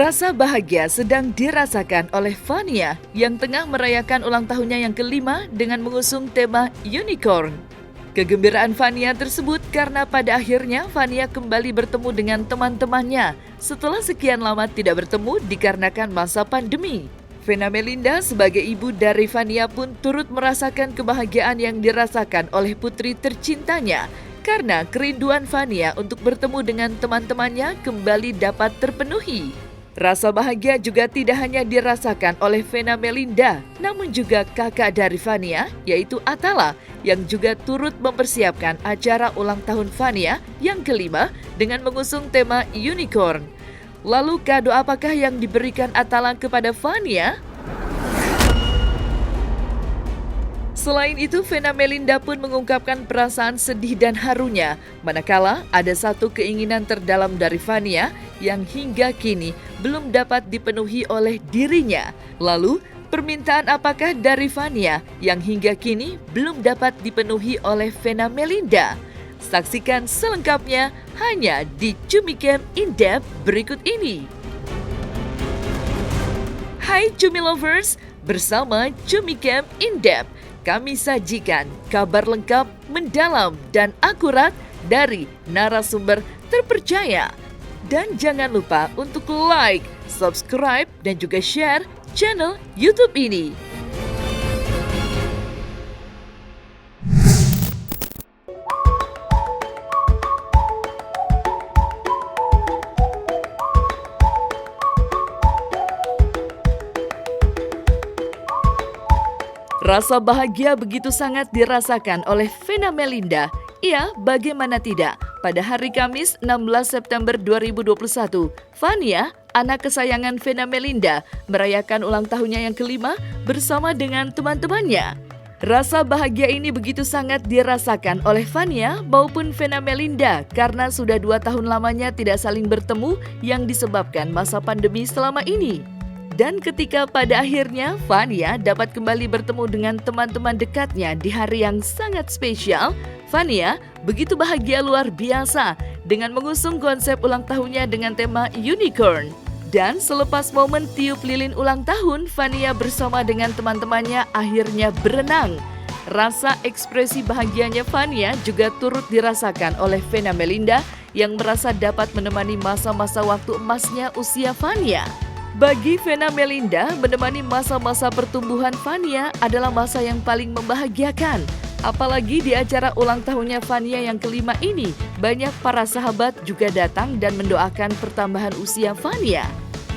Rasa bahagia sedang dirasakan oleh Fania yang tengah merayakan ulang tahunnya yang kelima dengan mengusung tema Unicorn. Kegembiraan Fania tersebut karena pada akhirnya Fania kembali bertemu dengan teman-temannya setelah sekian lama tidak bertemu dikarenakan masa pandemi. Vena Melinda sebagai ibu dari Fania pun turut merasakan kebahagiaan yang dirasakan oleh putri tercintanya karena kerinduan Fania untuk bertemu dengan teman-temannya kembali dapat terpenuhi. Rasa bahagia juga tidak hanya dirasakan oleh Vena Melinda, namun juga kakak dari Fania, yaitu Atala, yang juga turut mempersiapkan acara ulang tahun Fania yang kelima dengan mengusung tema Unicorn. Lalu kado apakah yang diberikan Atala kepada Fania? Selain itu, Vena Melinda pun mengungkapkan perasaan sedih dan harunya, manakala ada satu keinginan terdalam dari Fania yang hingga kini belum dapat dipenuhi oleh dirinya. Lalu, permintaan apakah dari Fania yang hingga kini belum dapat dipenuhi oleh Vena Melinda? Saksikan selengkapnya hanya di Cumi Camp In Depth berikut ini. Hai Cumi Lovers, bersama Cumi Camp In Depth kami sajikan kabar lengkap, mendalam, dan akurat dari narasumber terpercaya. Dan jangan lupa untuk like, subscribe, dan juga share channel YouTube ini. Rasa bahagia begitu sangat dirasakan oleh Vena Melinda. Ya, bagaimana tidak? Pada hari Kamis 16 September 2021, Fania, anak kesayangan Vena Melinda, merayakan ulang tahunnya yang kelima bersama dengan teman-temannya. Rasa bahagia ini begitu sangat dirasakan oleh Fania maupun Vena Melinda karena sudah 2 tahun lamanya tidak saling bertemu yang disebabkan masa pandemi selama ini. Dan ketika pada akhirnya Fania dapat kembali bertemu dengan teman-teman dekatnya di hari yang sangat spesial, Fania begitu bahagia luar biasa dengan mengusung konsep ulang tahunnya dengan tema Unicorn. Dan selepas momen tiup lilin ulang tahun, Fania bersama dengan teman-temannya akhirnya berenang. Rasa ekspresi bahagianya Fania juga turut dirasakan oleh Vena Melinda yang merasa dapat menemani masa-masa waktu emasnya usia Fania. Bagi Vena Melinda, menemani masa-masa pertumbuhan Fania adalah masa yang paling membahagiakan. Apalagi di acara ulang tahunnya Fania yang kelima ini, banyak para sahabat juga datang dan mendoakan pertambahan usia Fania.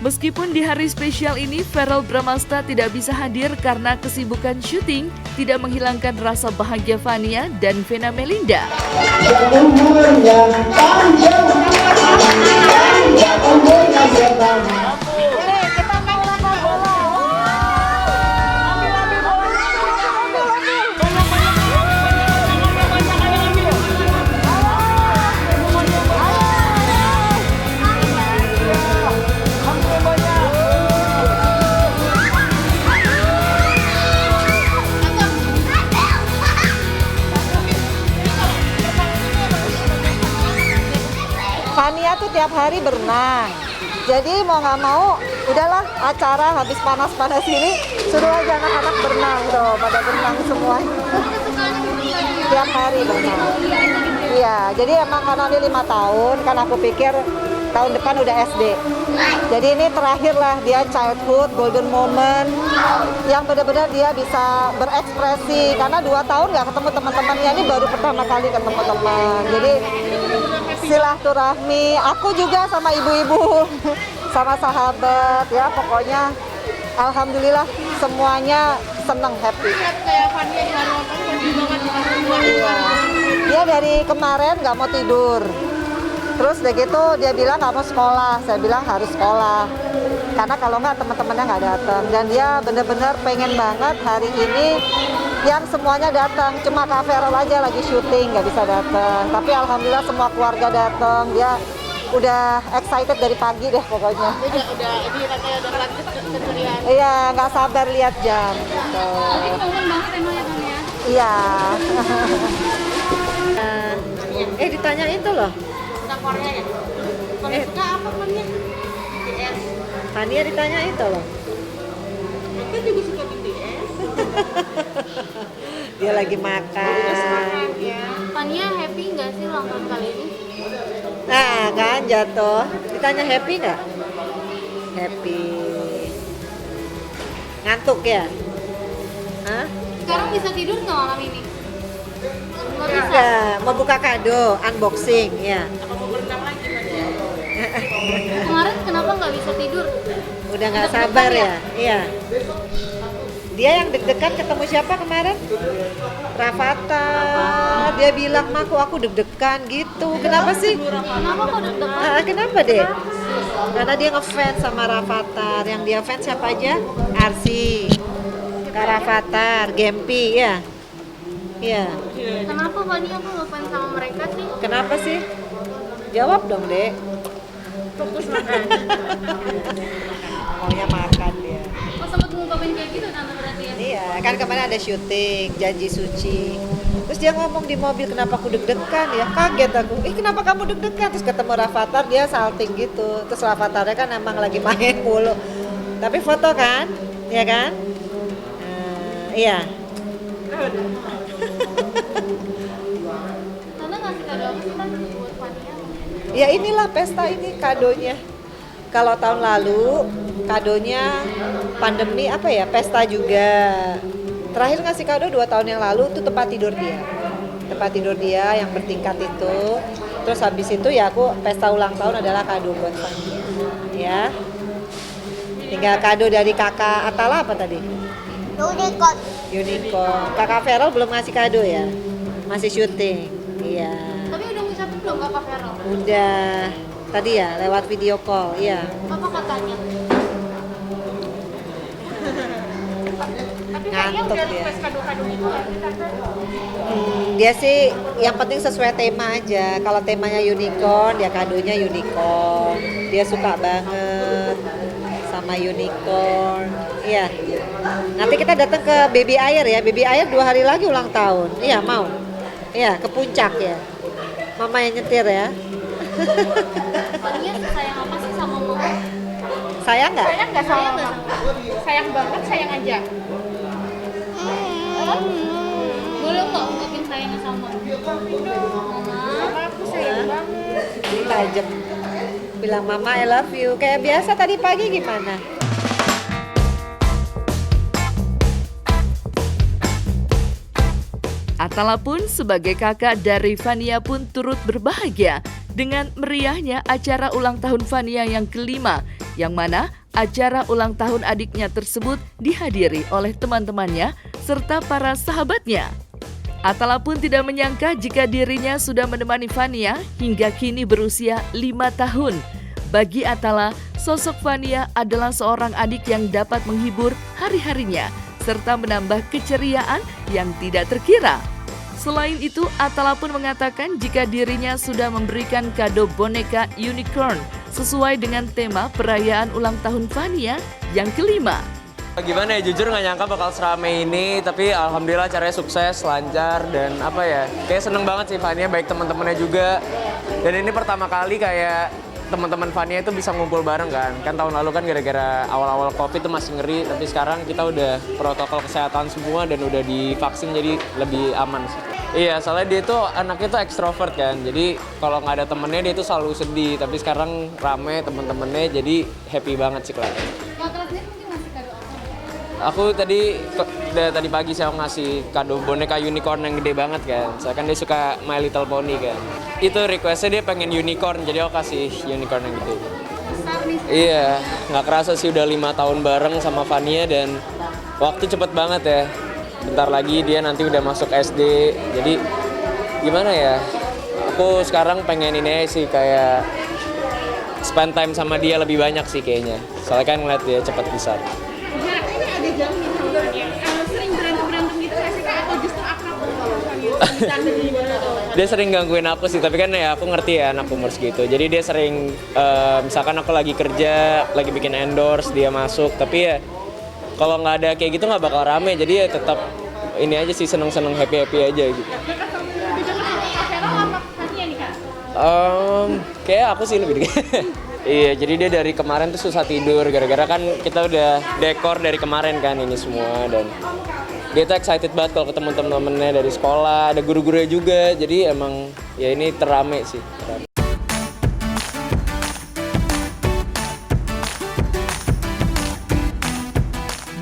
Meskipun di hari spesial ini, Verrell Bramasta tidak bisa hadir karena kesibukan syuting, tidak menghilangkan rasa bahagia Fania dan Vena Melinda. Fania tuh tiap hari berenang, jadi mau nggak mau, udahlah acara habis panas-panas ini, suruh aja anak-anak berenang tuh, pada berenang semua. Tiap hari berenang. Iya, jadi emang karena dia 5 tahun, kan aku pikir tahun depan udah SD. Jadi ini terakhir lah dia childhood, golden moment, yang benar-benar dia bisa berekspresi, karena 2 tahun nggak ketemu teman-temannya, ini baru pertama kali ketemu teman. Jadi silaturahmi, aku juga sama ibu-ibu, sama sahabat, ya pokoknya alhamdulillah semuanya seneng, happy. Iya. Dia dari kemarin nggak mau tidur, terus udah gitu dia bilang nggak mau sekolah, saya bilang harus sekolah, karena kalau nggak teman-temannya nggak datang, dan dia bener-bener pengen banget hari ini yang semuanya datang, cuma Kak Verrell aja lagi syuting nggak bisa datang, tapi alhamdulillah semua keluarga datang, dia udah excited dari pagi deh pokoknya. Udah ini katanya udah lanjut keceriaan. Iya, nggak sabar lihat jam. Gitu. Tapi kangen banget emang ya Bang ya? Iya. Ditanya itu loh. Tentang Korea ya? Paling suka apa Bang ya? BTS. Fania ditanya itu loh. Aku juga suka BTS. Dia lagi makan. Fania happy nggak sih ulang tahun kali ini? Nah kan jatuh. Ditanya happy nggak? Happy. Ngantuk ya? Hah? Sekarang bisa tidur nggak malam ini? Nggak bisa. Udah, mau buka kado, unboxing ya. Kemarin kenapa nggak bisa tidur? Udah nggak sabar ya? Iya. Dia yang deg-degan ketemu siapa kemarin? Rafathar. Dia bilang, "Ma, kok aku deg-degan gitu." Kenapa sih? Kenapa kok deg-degan? Kenapa deh? Karena dia ngefans sama Rafathar. Yang dia fans siapa aja? Arsi, Kak Rafathar, Gempi, ya. Iya. Kenapa Fania kok ngefans sama mereka sih? Kenapa sih? Jawab dong, Dek. Fokus makan. Maunya makan dia. Kok sempat ngungkapin kayak gitu tante berarti ya? Iya, kan kemarin ada syuting Janji Suci. Terus dia ngomong di mobil, "Kenapa aku deg-degan ya?" Kaget aku. Kenapa kamu deg-degan?" Terus ketemu Rafathar, dia salting gitu. Terus Rafatharnya kan emang lagi main mulu. Tapi foto kan? Iya kan? Iya. Tante ngasih kado apa sih tante buat Fania? Ya inilah pesta ini kadonya. Kalau tahun lalu kadonya pandemi apa ya, pesta juga. Terakhir ngasih kado 2 tahun yang lalu itu tempat tidur dia. Tempat tidur dia yang bertingkat itu. Terus habis itu ya aku pesta ulang tahun adalah kado buat Fania. Ya. Tinggal kado dari kakak Atala apa tadi? Unicorn. Unicorn. Kakak Feral belum ngasih kado ya? Masih syuting. Iya. Tapi udah ngucapin belum Kakak Vero? Udah. Tadi ya lewat video call. Iya. Apa katanya? Tapi Fania Ngantuk udah dia. request kado-kado gitu nggak sih tante? Dia sih yang penting sesuai tema aja. Kalau temanya unicorn, dia kadonya unicorn. Dia suka banget sama unicorn. Iya. Nanti kita datang ke Baby Air ya. Baby Air 2 hari lagi ulang tahun. Iya mau. Iya ke puncak ya. Mama yang nyetir ya. Fania sayang apa sih sama mama? Sayang nggak? Sayang nggak sama mama? Sayang banget, sayang aja. Boleh nggak ungkapin sayangnya sama mama? Aku sayang banget. Ini tajam. Bilang Mama I love you. Kayak biasa tadi pagi gimana? Atala pun sebagai kakak dari Fania pun turut berbahagia dengan meriahnya acara ulang tahun Fania yang kelima, yang mana acara ulang tahun adiknya tersebut dihadiri oleh teman-temannya serta para sahabatnya. Atala pun tidak menyangka jika dirinya sudah menemani Fania hingga kini berusia 5 tahun. Bagi Atala, sosok Fania adalah seorang adik yang dapat menghibur hari-harinya serta menambah keceriaan yang tidak terkira. Selain itu, Atala pun mengatakan jika dirinya sudah memberikan kado boneka unicorn sesuai dengan tema perayaan ulang tahun Fania yang kelima. Gimana ya, jujur nggak nyangka bakal seramai ini, tapi alhamdulillah acaranya sukses, lancar, dan apa ya, kayak seneng banget sih Fania, baik teman-temannya juga. Dan ini pertama kali kayak teman-teman Fania itu bisa ngumpul bareng kan tahun lalu kan gara-gara awal-awal Covid itu masih ngeri, tapi sekarang kita udah protokol kesehatan semua dan udah divaksin jadi lebih aman sih. Iya, soalnya dia tuh anaknya tuh ekstrovert kan, jadi kalau nggak ada temennya dia tuh selalu sedih, tapi sekarang rame temen-temennya jadi happy banget sih kelihatannya. Kakak sendiri mungkin ngasih kado apa? Aku tadi pagi saya ngasih kado boneka unicorn yang gede banget kan. Saya kan dia suka My Little Pony kan. Itu requestnya dia pengen unicorn, jadi aku kasih unicorn yang gede. Besar nih. Iya, nggak kerasa sih udah 5 tahun bareng sama Fania dan waktu cepet banget ya. Bentar lagi dia nanti udah masuk SD. Jadi gimana ya? Aku sekarang pengen ini sih kayak spend time sama dia lebih banyak sih kayaknya. Soalnya kan ngeliat dia cepet besar. Nah, ini ada jamin sama Fania. Sering berantem gitu nggak sih Kak? Atau justru akrab sama Fania? Bercanda gimana tuh? Dia sering gangguin aku sih, tapi kan ya aku ngerti ya anak umur segitu. Jadi dia sering, misalkan aku lagi kerja, lagi bikin endorse, dia masuk. Tapi ya kalau nggak ada kayak gitu nggak bakal rame. Jadi ya tetap ini aja sih, seneng-seneng happy-happy aja gitu. Dekat sama lebih dekat sama Kak Vero apa Fania nih Kak? Kayak aku sih lebih deket. Iya, jadi dia dari kemarin tuh susah tidur gara-gara kan kita udah dekor dari kemarin kan ini semua, dan dia tuh excited banget kalau ketemu temen-temennya dari sekolah, ada guru-gurunya juga, jadi emang ya ini terame sih.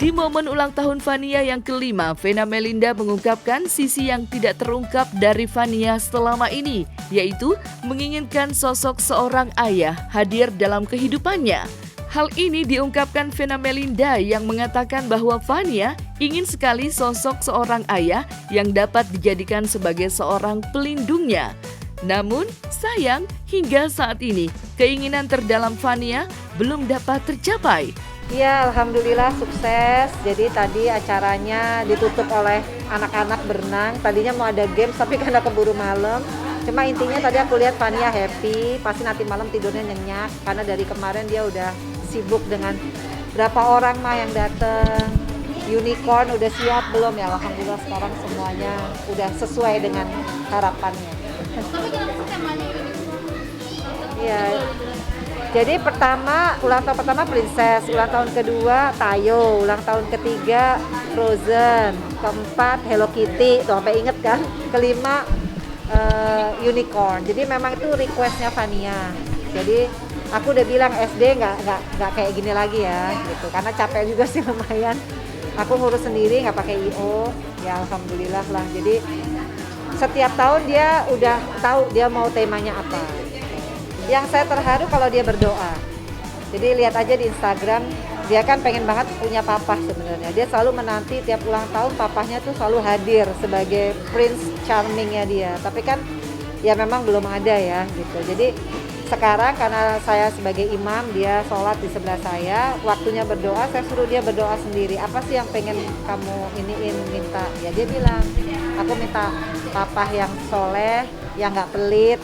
Di momen ulang tahun Fania yang kelima, Vena Melinda mengungkapkan sisi yang tidak terungkap dari Fania selama ini, yaitu menginginkan sosok seorang ayah hadir dalam kehidupannya. Hal ini diungkapkan Vena Melinda yang mengatakan bahwa Fania ingin sekali sosok seorang ayah yang dapat dijadikan sebagai seorang pelindungnya. Namun, sayang hingga saat ini, keinginan terdalam Fania belum dapat tercapai. Ya, alhamdulillah sukses. Jadi tadi acaranya ditutup oleh anak-anak berenang. Tadinya mau ada games tapi karena keburu malam. Cuma intinya tadi aku lihat Fania happy, pasti nanti malam tidurnya nyenyak karena dari kemarin dia udah sibuk dengan berapa orang mah yang datang. Unicorn udah siap belum ya? Alhamdulillah sekarang semuanya udah sesuai dengan harapannya. Tapi kenapa sih temanya ini? Iya. Jadi ulang tahun pertama Princess, ulang tahun kedua Tayo, ulang tahun ketiga Frozen, keempat Hello Kitty, tuh sampai inget kan? Kelima Unicorn. Jadi memang itu requestnya Fania. Jadi aku udah bilang SD nggak kayak gini lagi ya, gitu. Karena capek juga sih lumayan. Aku ngurus sendiri nggak pakai IO, ya alhamdulillah lah. Jadi setiap tahun dia udah tahu dia mau temanya apa. Yang saya terharu kalau dia berdoa. Jadi lihat aja di Instagram, dia kan pengen banget punya papa sebenarnya. Dia selalu menanti tiap ulang tahun papahnya tuh selalu hadir sebagai Prince Charmingnya dia. Tapi kan ya memang belum ada ya gitu. Jadi sekarang karena saya sebagai imam, dia sholat di sebelah saya, waktunya berdoa, saya suruh dia berdoa sendiri. Apa sih yang pengen kamu minta? Ya dia bilang, aku minta papa yang soleh, yang nggak pelit,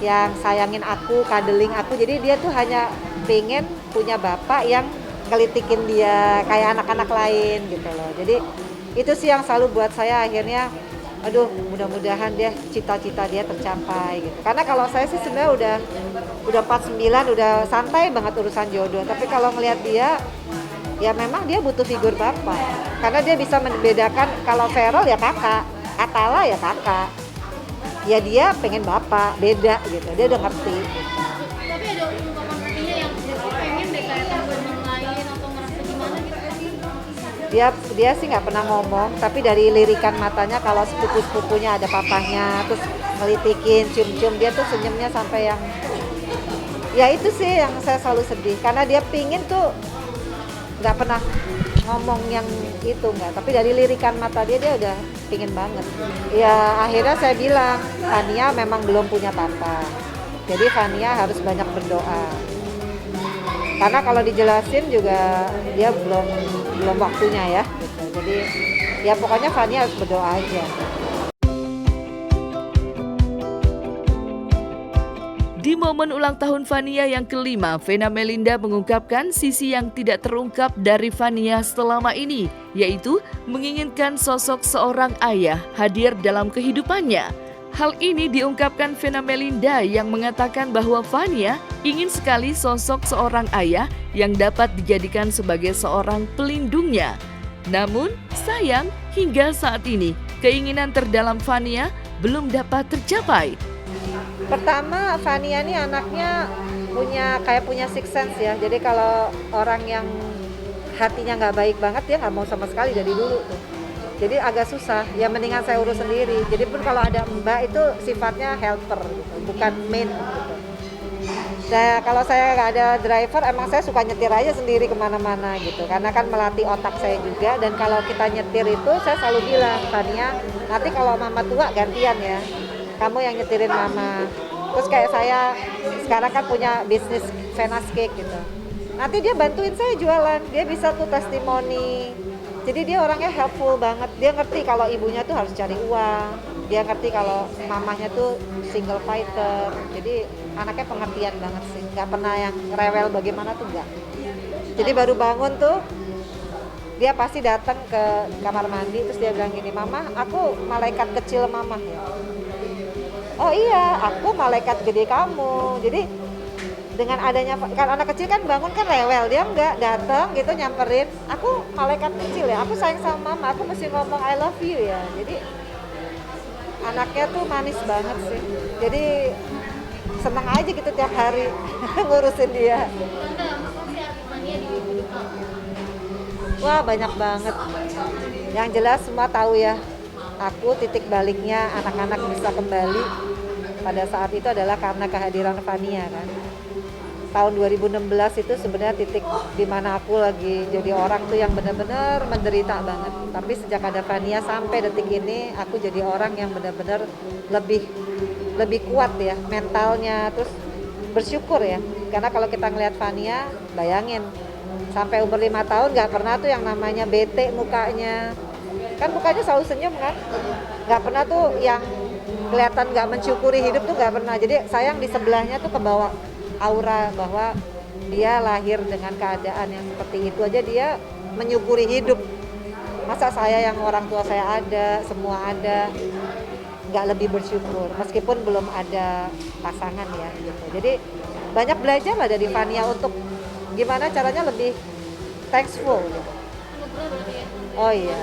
yang sayangin aku, cuddling aku. Jadi dia tuh hanya pengen punya bapak yang ngelitikin dia kayak anak-anak lain gitu loh. Jadi itu sih yang selalu buat saya akhirnya, aduh mudah-mudahan dia cita-cita dia tercapai gitu. Karena kalau saya sih sebenarnya udah 49, udah santai banget urusan jodoh. Tapi kalau ngelihat dia, ya memang dia butuh figur bapak. Karena dia bisa membedakan kalau Feral ya kakak, Atala ya kakak. Ya dia pengen bapak, beda gitu, dia udah ngerti. Tapi ada ungkapan artinya yang pengen deh kayak teman lain atau ngerasa gimana gitu? Dia sih nggak pernah ngomong, tapi dari lirikan matanya kalau sepupu-sepupunya ada papahnya, terus ngelitikin, cium-cium, dia tuh senyumnya sampai yang, ya itu sih yang saya selalu sedih, karena dia pingin tuh nggak pernah ngomong yang itu nggak, tapi dari lirikan mata dia udah pingin banget. Ya akhirnya saya bilang, Fania memang belum punya papa, jadi Fania harus banyak berdoa. Karena kalau dijelasin juga dia belum waktunya ya. Gitu. Jadi ya pokoknya Fania harus berdoa aja. Di momen ulang tahun Fania yang kelima, Vena Melinda mengungkapkan sisi yang tidak terungkap dari Fania selama ini, yaitu menginginkan sosok seorang ayah hadir dalam kehidupannya. Hal ini diungkapkan Vena Melinda yang mengatakan bahwa Fania ingin sekali sosok seorang ayah yang dapat dijadikan sebagai seorang pelindungnya. Namun, sayang hingga saat ini, keinginan terdalam Fania belum dapat tercapai. Pertama, Fania ini anaknya punya sixth sense ya. Jadi kalau orang yang hatinya nggak baik banget, dia nggak mau sama sekali dari dulu tuh. Jadi agak susah. Ya mendingan saya urus sendiri. Jadi pun kalau ada mbak itu sifatnya helper, gitu, bukan main. Gitu. Nah kalau saya nggak ada driver, emang saya suka nyetir aja sendiri kemana-mana gitu. Karena kan melatih otak saya juga. Dan kalau kita nyetir itu, saya selalu bilang, Fania, nanti kalau mama tua gantian ya. Kamu yang nyetirin mama. Terus kayak saya sekarang kan punya bisnis Vena's Cake gitu. Nanti dia bantuin saya jualan. Dia bisa tuh testimoni. Jadi dia orangnya helpful banget. Dia ngerti kalau ibunya tuh harus cari uang. Dia ngerti kalau mamanya tuh single fighter. Jadi anaknya pengertian banget sih. Gak pernah yang rewel bagaimana tuh enggak. Jadi baru bangun tuh dia pasti datang ke kamar mandi terus dia bilang gini, Mama, aku malaikat kecil Mama ya. Oh iya, aku malaikat gede kamu. Jadi dengan adanya kan anak kecil kan bangun kan rewel, dia nggak datang gitu nyamperin, aku malaikat kecil ya, aku sayang sama mama, aku mesti ngomong I love you ya. Jadi anaknya tuh manis banget sih, jadi seneng aja gitu tiap hari ngurusin dia. Wah banyak banget, yang jelas semua tahu ya, aku titik baliknya anak-anak bisa kembali pada saat itu adalah karena kehadiran Fania kan. Tahun 2016 itu sebenarnya titik dimana aku lagi jadi orang tuh yang benar-benar menderita banget. Tapi sejak ada Fania sampai detik ini aku jadi orang yang benar-benar lebih kuat ya mentalnya, terus bersyukur ya. Karena kalau kita ngelihat Fania, bayangin sampai umur 5 tahun nggak pernah tuh yang namanya bete mukanya. Kan mukanya selalu senyum kan, nggak pernah tuh yang kelihatan nggak mensyukuri hidup tuh nggak pernah. Jadi sayang di sebelahnya tuh kebawa aura bahwa dia lahir dengan keadaan yang seperti itu aja dia menyukuri hidup. Masa saya yang orang tua saya ada, semua ada, nggak lebih bersyukur meskipun belum ada pasangan ya gitu. Jadi banyak belajar lah dari Fania untuk gimana caranya lebih thankful gitu. Oh iya.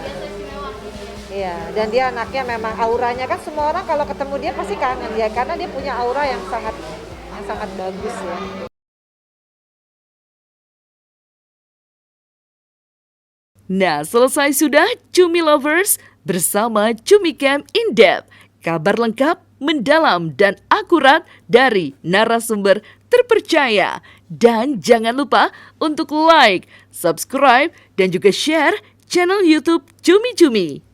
Iya, dan dia anaknya memang auranya kan semua orang kalau ketemu dia pasti kangen ya, karena dia punya aura yang sangat bagus ya. Nah, selesai sudah Cumi Lovers bersama Cumi Camp In Depth. Kabar lengkap, mendalam, dan akurat dari narasumber terpercaya. Dan jangan lupa untuk like, subscribe, dan juga share channel YouTube Cumi Cumi.